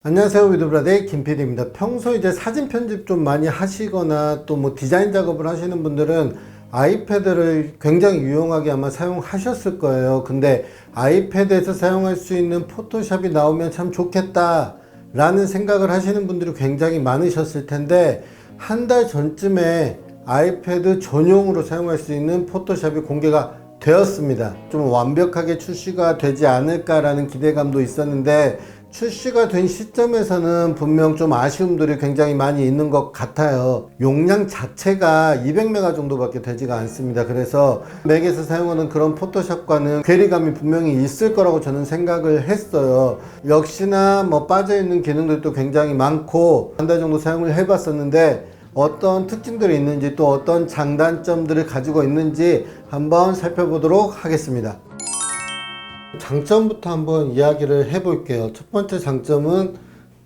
안녕하세요. 위드브라더의 김PD입니다. 평소 이제 사진 편집 좀 많이 하시거나 또 뭐 디자인 작업을 하시는 분들은 아이패드를 굉장히 유용하게 아마 사용하셨을 거예요. 근데 아이패드에서 사용할 수 있는 포토샵이 나오면 참 좋겠다 라는 생각을 하시는 분들이 굉장히 많으셨을 텐데, 한 달 전쯤에 아이패드 전용으로 사용할 수 있는 포토샵이 공개가 되었습니다. 좀 완벽하게 출시가 되지 않을까라는 기대감도 있었는데, 출시가 된 시점에서는 분명 좀 아쉬움들이 굉장히 많이 있는 것 같아요. 용량 자체가 200메가 정도밖에 되지가 않습니다. 그래서 맥에서 사용하는 그런 포토샵과는 괴리감이 분명히 있을 거라고 저는 생각을 했어요. 역시나 뭐 빠져있는 기능들도 굉장히 많고, 한 달 정도 사용을 해봤었는데 어떤 특징들이 있는지 또 어떤 장단점들을 가지고 있는지 한번 살펴보도록 하겠습니다. 장점부터 한번 이야기를 해볼게요. 첫 번째 장점은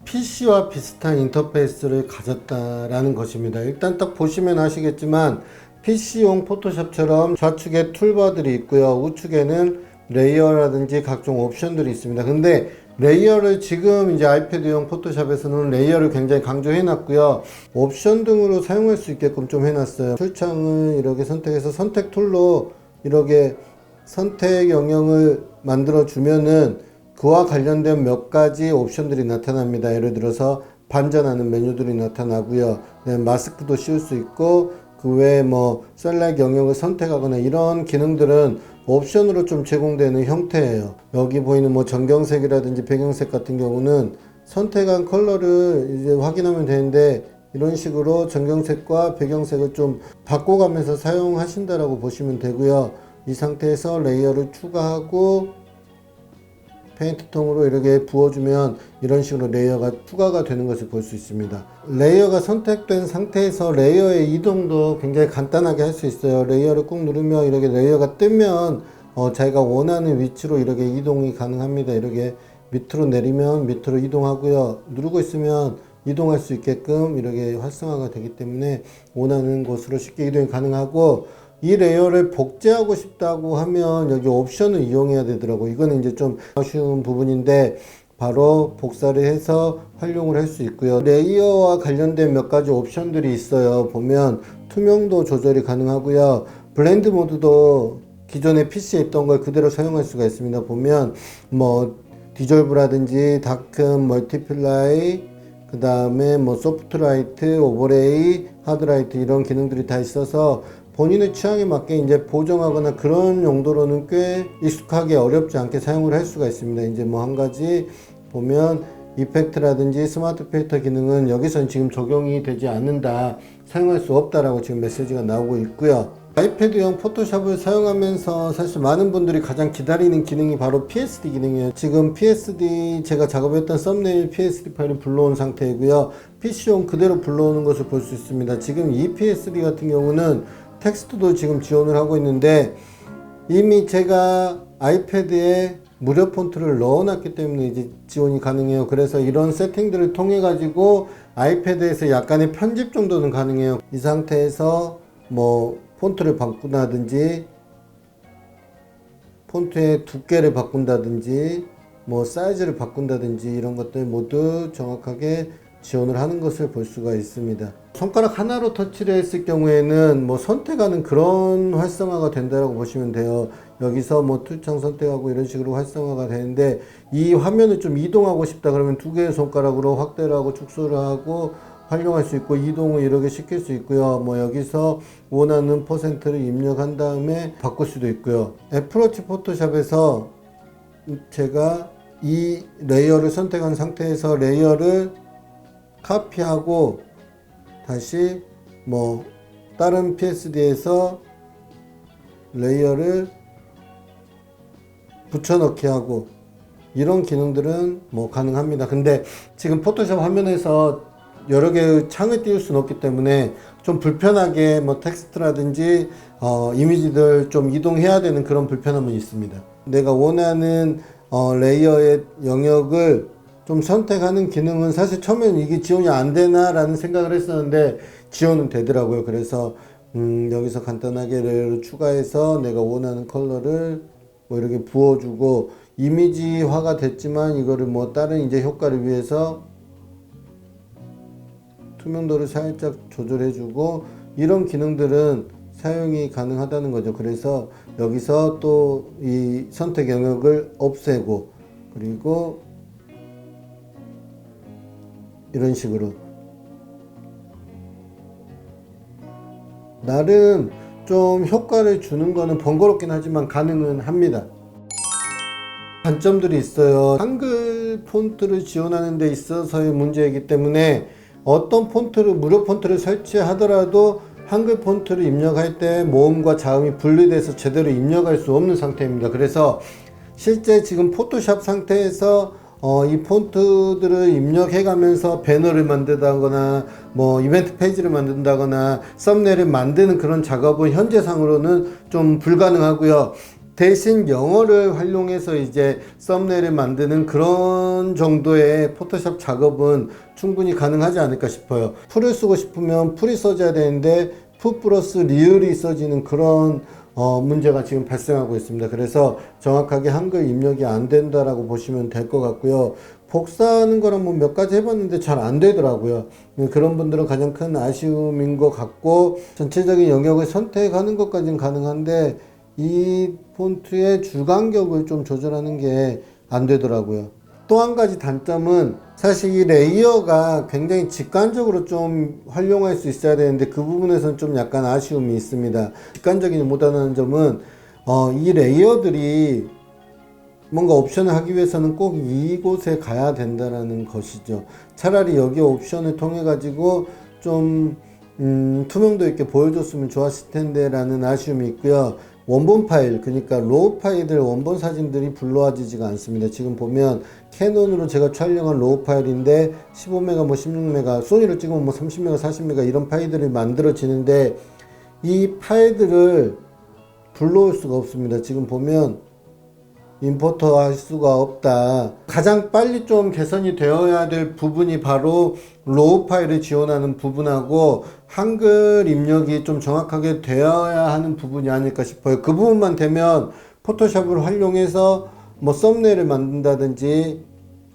PC와 비슷한 인터페이스를 가졌다라는 것입니다. 일단 딱 보시면 아시겠지만 PC용 포토샵처럼 좌측에 툴바들이 있고요. 우측에는 레이어라든지 각종 옵션들이 있습니다. 근데 레이어를 지금 이제 아이패드용 포토샵에서는 레이어를 굉장히 강조해 놨고요. 옵션 등으로 사용할 수 있게끔 좀 해놨어요. 출창을 이렇게 선택해서 선택 툴로 이렇게 선택 영역을 만들어 주면은 그와 관련된 몇 가지 옵션들이 나타납니다. 예를 들어서 반전하는 메뉴들이 나타나고요. 마스크도 씌울 수 있고, 그 외에 뭐 셀렉 영역을 선택하거나 이런 기능들은 옵션으로 좀 제공되는 형태예요. 여기 보이는 뭐 전경색이라든지 배경색 같은 경우는 선택한 컬러를 이제 확인하면 되는데, 이런 식으로 전경색과 배경색을 좀 바꿔가면서 사용하신다라고 보시면 되고요. 이 상태에서 레이어를 추가하고 페인트 통으로 이렇게 부어주면 이런 식으로 레이어가 추가가 되는 것을 볼 수 있습니다. 레이어가 선택된 상태에서 레이어의 이동도 굉장히 간단하게 할 수 있어요. 레이어를 꾹 누르면 이렇게 레이어가 뜨면 자기가 원하는 위치로 이렇게 이동이 가능합니다. 이렇게 밑으로 내리면 밑으로 이동하고요. 누르고 있으면 이동할 수 있게끔 이렇게 활성화가 되기 때문에 원하는 곳으로 쉽게 이동이 가능하고, 이 레이어를 복제하고 싶다고 하면 여기 옵션을 이용해야 되더라고. 이거는 이제 좀 아쉬운 부분인데 바로 복사를 해서 활용을 할 수 있고요. 레이어와 관련된 몇 가지 옵션들이 있어요. 보면 투명도 조절이 가능하고요. 블렌드 모드도 기존에 PC에 있던 걸 그대로 사용할 수가 있습니다. 보면 뭐 디졸브라든지 다큰, 멀티플라이, 그 다음에 뭐 소프트라이트, 오버레이, 하드라이트 이런 기능들이 다 있어서 본인의 취향에 맞게 이제 보정하거나 그런 용도로는 꽤 익숙하게 어렵지 않게 사용을 할 수가 있습니다. 이제 뭐 한 가지 보면 이펙트라든지 스마트 필터 기능은 여기선 지금 적용이 되지 않는다, 사용할 수 없다라고 지금 메시지가 나오고 있고요. 아이패드용 포토샵을 사용하면서 사실 많은 분들이 가장 기다리는 기능이 바로 PSD 기능이에요. 지금 PSD 제가 작업했던 썸네일 PSD 파일을 불러온 상태이고요. PC용 그대로 불러오는 것을 볼 수 있습니다. 지금 이 PSD 같은 경우는 텍스트도 지금 지원을 하고 있는데, 이미 제가 아이패드에 무료 폰트를 넣어놨기 때문에 이제 지원이 가능해요. 그래서 이런 세팅들을 통해 가지고 아이패드에서 약간의 편집 정도는 가능해요. 이 상태에서 뭐 폰트를 바꾼다든지, 폰트의 두께를 바꾼다든지, 뭐 사이즈를 바꾼다든지 이런 것들 모두 정확하게 지원을 하는 것을 볼 수가 있습니다. 손가락 하나로 터치를 했을 경우에는 뭐 선택하는 그런 활성화가 된다고 보시면 돼요. 여기서 뭐 툴창 선택하고 이런 식으로 활성화가 되는데, 이 화면을 좀 이동하고 싶다 그러면 두 개의 손가락으로 확대를 하고 축소를 하고 활용할 수 있고, 이동을 이렇게 시킬 수 있고요. 뭐 여기서 원하는 퍼센트를 입력한 다음에 바꿀 수도 있고요. 애플워치 포토샵에서 제가 이 레이어를 선택한 상태에서 레이어를 카피하고 다시 뭐 다른 PSD에서 레이어를 붙여넣기 하고 이런 기능들은 뭐 가능합니다. 근데 지금 포토샵 화면에서 여러 개의 창을 띄울 수는 없기 때문에 좀 불편하게 뭐 텍스트라든지 이미지들 좀 이동해야 되는 그런 불편함은 있습니다. 내가 원하는 레이어의 영역을 좀 선택하는 기능은 사실 처음에는 이게 지원이 안 되나 라는 생각을 했었는데 지원은 되더라고요. 그래서 여기서 간단하게 레이어를 추가해서 내가 원하는 컬러를 뭐 이렇게 부어주고, 이미지화가 됐지만 이거를 뭐 다른 이제 효과를 위해서 투명도를 살짝 조절해주고 이런 기능들은 사용이 가능하다는 거죠. 그래서 여기서 또 이 선택 영역을 없애고 그리고 이런 식으로 나름 좀 효과를 주는 거는 번거롭긴 하지만 가능은 합니다. 단점들이 있어요. 한글 폰트를 지원하는 데 있어서의 문제이기 때문에 어떤 폰트를 무료 폰트를 설치하더라도 한글 폰트를 입력할 때 모음과 자음이 분리돼서 제대로 입력할 수 없는 상태입니다. 그래서 실제 지금 포토샵 상태에서 이 폰트들을 입력해 가면서 배너를 만든다거나 뭐 이벤트 페이지를 만든다거나 썸네일을 만드는 그런 작업은 현재상으로는 좀 불가능하고요. 대신 영어를 활용해서 이제 썸네일을 만드는 그런 정도의 포토샵 작업은 충분히 가능하지 않을까 싶어요. 풀을 쓰고 싶으면 풀이 써져야 되는데 푸 플러스 리을이 써지는 그런 문제가 지금 발생하고 있습니다. 그래서 정확하게 한글 입력이 안 된다라고 보시면 될 것 같고요. 복사하는 거랑 뭐 몇 가지 해봤는데 잘 안 되더라고요. 그런 분들은 가장 큰 아쉬움인 것 같고, 전체적인 영역을 선택하는 것까지는 가능한데 이 폰트의 주간격을 좀 조절하는 게 안 되더라고요. 또 한 가지 단점은 사실 이 레이어가 굉장히 직관적으로 좀 활용할 수 있어야 되는데 그 부분에서는 좀 약간 아쉬움이 있습니다. 직관적이지 못하는 점은 이 레이어들이 뭔가 옵션을 하기 위해서는 꼭 이곳에 가야 된다는 것이죠. 차라리 여기 옵션을 통해 가지고 좀 투명도 있게 보여줬으면 좋았을 텐데 라는 아쉬움이 있고요. 원본 파일, 그러니까 로우 파일들 원본 사진들이 불러와지지가 않습니다. 지금 보면 캐논으로 제가 촬영한 로우 파일인데 15메가 뭐 16메가, 소니로 찍으면 뭐 30메가 40메가 이런 파일들이 만들어지는데 이 파일들을 불러올 수가 없습니다. 지금 보면 임포트 할 수가 없다. 가장 빨리 좀 개선이 되어야 될 부분이 바로 로우 파일을 지원하는 부분하고 한글 입력이 좀 정확하게 되어야 하는 부분이 아닐까 싶어요. 그 부분만 되면 포토샵을 활용해서 뭐 썸네일을 만든다든지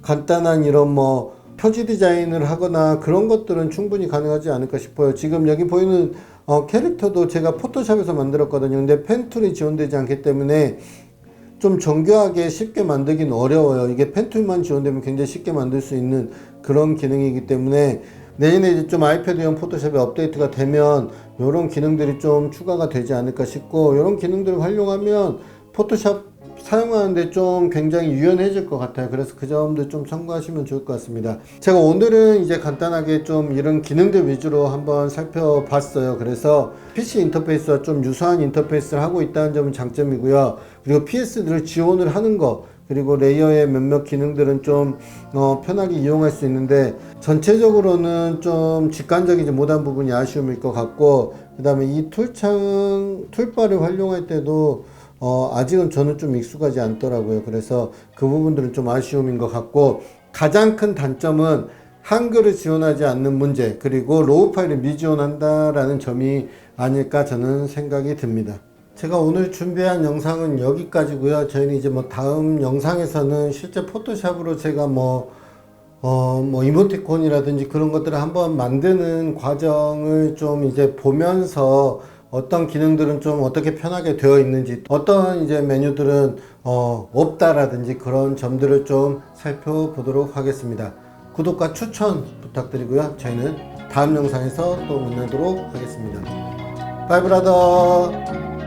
간단한 이런 뭐 표지 디자인을 하거나 그런 것들은 충분히 가능하지 않을까 싶어요. 지금 여기 보이는 캐릭터도 제가 포토샵에서 만들었거든요. 근데 펜툴이 지원되지 않기 때문에 좀 정교하게 쉽게 만들긴 어려워요. 이게 펜툴만 지원되면 굉장히 쉽게 만들 수 있는 그런 기능이기 때문에 내년에 이제 좀 아이패드용 포토샵이 업데이트가 되면 이런 기능들이 좀 추가가 되지 않을까 싶고, 이런 기능들을 활용하면 포토샵 사용하는데 좀 굉장히 유연해질 것 같아요. 그래서 그 점도 좀 참고하시면 좋을 것 같습니다. 제가 오늘은 이제 간단하게 좀 이런 기능들 위주로 한번 살펴봤어요. 그래서 PC 인터페이스와 좀 유사한 인터페이스를 하고 있다는 점은 장점이고요. 그리고 PS들을 지원을 하는 거, 그리고 레이어의 몇몇 기능들은 좀 편하게 이용할 수 있는데 전체적으로는 좀 직관적이지 못한 부분이 아쉬움일 것 같고, 그 다음에 이 툴바를 활용할 때도 아직은 저는 좀 익숙하지 않더라고요. 그래서 그 부분들은 좀 아쉬움인 것 같고, 가장 큰 단점은 한글을 지원하지 않는 문제, 그리고 로우 파일을 미지원한다라는 점이 아닐까 저는 생각이 듭니다. 제가 오늘 준비한 영상은 여기까지고요. 저희는 이제 뭐 다음 영상에서는 실제 포토샵으로 제가 뭐 이모티콘이라든지 그런 것들을 한번 만드는 과정을 좀 이제 보면서 어떤 기능들은 좀 어떻게 편하게 되어 있는지, 어떤 이제 메뉴들은 없다라든지 그런 점들을 좀 살펴보도록 하겠습니다. 구독과 추천 부탁드리고요. 저희는 다음 영상에서 또 만나도록 하겠습니다. 바이 브라더.